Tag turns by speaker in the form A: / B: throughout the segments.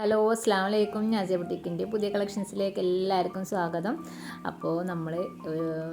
A: Hello അസ്സാം വലൈക്കും. നാസിയ ബുട്ടീക്കിൻ്റെ പുതിയ കളക്ഷൻസിലേക്ക് എല്ലാവർക്കും സ്വാഗതം. അപ്പോൾ നമ്മൾ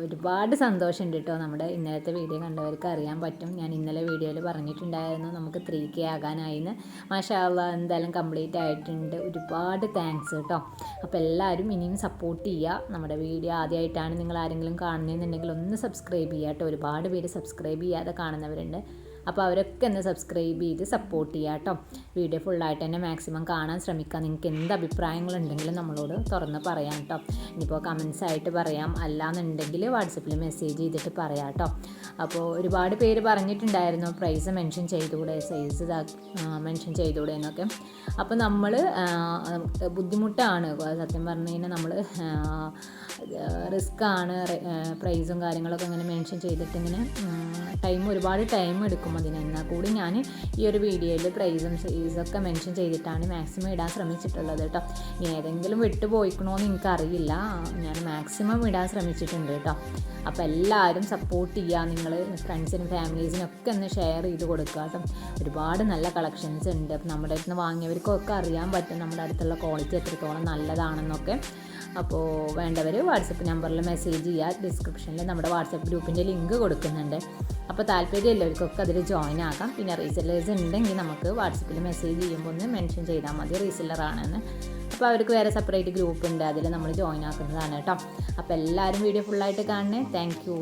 A: ഒരുപാട് സന്തോഷമുണ്ട് കേട്ടോ. നമ്മുടെ ഇന്നലത്തെ വീഡിയോ കണ്ടവർക്ക് അറിയാൻ പറ്റും. ഞാൻ ഇന്നലെ വീഡിയോയിൽ പറഞ്ഞിട്ടുണ്ടായിരുന്നു നമുക്ക് 3K ആകാനായിന്ന്. മാഷാ അല്ലാഹ് എന്തായാലും കംപ്ലീറ്റ് ആയിട്ടുണ്ട്. ഒരുപാട് താങ്ക്സ് കേട്ടോ. അപ്പോൾ എല്ലാവരും ഇനിയും സപ്പോർട്ട് ചെയ്യുക. നമ്മുടെ വീഡിയോ ആദ്യമായിട്ടാണ് നിങ്ങൾ ആരെങ്കിലും കാണുന്നതെന്നുണ്ടെങ്കിൽ ഒന്ന് സബ്സ്ക്രൈബ് ചെയ്യുക കേട്ടോ. ഒരുപാട് പേര് സബ്സ്ക്രൈബ് ചെയ്യാതെ കാണുന്നവരുണ്ട്. അപ്പോൾ അവരൊക്കെ ഒന്ന് സബ്സ്ക്രൈബ് ചെയ്ത് സപ്പോർട്ട് ചെയ്യുക കേട്ടോ. വീഡിയോ ഫുള്ളായിട്ട് തന്നെ മാക്സിമം കാണാൻ ശ്രമിക്കുക. നിങ്ങൾക്ക് എന്ത് അഭിപ്രായങ്ങളുണ്ടെങ്കിലും നമ്മളോട് തുറന്ന് പറയാം കേട്ടോ. ഇനിയിപ്പോൾ കമൻസ് ആയിട്ട് പറയാം, അല്ലാന്നുണ്ടെങ്കിൽ വാട്സപ്പിൽ മെസ്സേജ് ചെയ്തിട്ട് പറയാം കേട്ടോ. അപ്പോൾ ഒരുപാട് പേര് പറഞ്ഞിട്ടുണ്ടായിരുന്നു പ്രൈസ് മെൻഷൻ ചെയ്തുകൂടെ, സൈസ് മെൻഷൻ ചെയ്തുകൂടെ എന്നൊക്കെ. അപ്പോൾ നമ്മൾ ബുദ്ധിമുട്ടാണ് സത്യം പറഞ്ഞു കഴിഞ്ഞാൽ. നമ്മൾ റിസ്ക്കാണ് പ്രൈസും കാര്യങ്ങളൊക്കെ ഇങ്ങനെ മെൻഷൻ ചെയ്തിട്ട് ഇങ്ങനെ ഒരുപാട് ടൈം എടുക്കും അതിന്. എന്നാൽ കൂടി ഞാൻ ഈ ഒരു വീഡിയോയിൽ പ്രൈസും സൈസൊക്കെ മെൻഷൻ ചെയ്തിട്ടാണ് മാക്സിമം ഇടാൻ ശ്രമിച്ചിട്ടുള്ളത് കേട്ടോ. ഇനി ഏതെങ്കിലും വിട്ടുപോയിക്കണോ എന്ന് എനിക്കറിയില്ല. ഞാൻ മാക്സിമം ഇടാൻ ശ്രമിച്ചിട്ടുണ്ട് കേട്ടോ. അപ്പോൾ എല്ലാവരും സപ്പോർട്ട് ചെയ്യുക. നിങ്ങൾ ഫ്രണ്ട്സിനും ഫാമിലീസിനും ഒക്കെ ഒന്ന് ഷെയർ ചെയ്ത് കൊടുക്കുക കേട്ടോ. ഒരുപാട് നല്ല കളക്ഷൻസ് ഉണ്ട്. അപ്പോൾ നമ്മുടെ അടുത്ത് നിന്ന് വാങ്ങിയവർക്കൊക്കെ അറിയാൻ പറ്റും നമ്മുടെ അടുത്തുള്ള ക്വാളിറ്റി എത്രത്തോളം നല്ലതാണെന്നൊക്കെ. അപ്പോൾ വേണ്ടവർ വാട്സപ്പ് നമ്പറിൽ മെസ്സേജ് ചെയ്യുക. ഡിസ്ക്രിപ്ഷനിൽ നമ്മുടെ വാട്സപ്പ് ഗ്രൂപ്പിൻ്റെ ലിങ്ക് കൊടുക്കുന്നുണ്ട്. അപ്പോൾ താല്പര്യമുള്ളവർക്കൊക്കെ അതിൽ ജോയിൻ ആകാം. പിന്നെ റീസെല്ലേഴ്സ് ഉണ്ടെങ്കിൽ നമുക്ക് വാട്സപ്പിൽ മെസ്സേജ് ചെയ്യുമ്പോൾ ഒന്ന് മെൻഷൻ ചെയ്താൽ മതി റീസെല്ലറാണെന്ന്. അപ്പോൾ അവർക്ക് വേറെ സെപ്പറേറ്റ് ഗ്രൂപ്പ് ഉണ്ട്, അതിൽ നമ്മൾ ജോയിൻ ആക്കുന്നതാണ് കേട്ടോ. അപ്പോൾ എല്ലാവരും വീഡിയോ ഫുള്ളായിട്ട് കാണണേ. Thank you.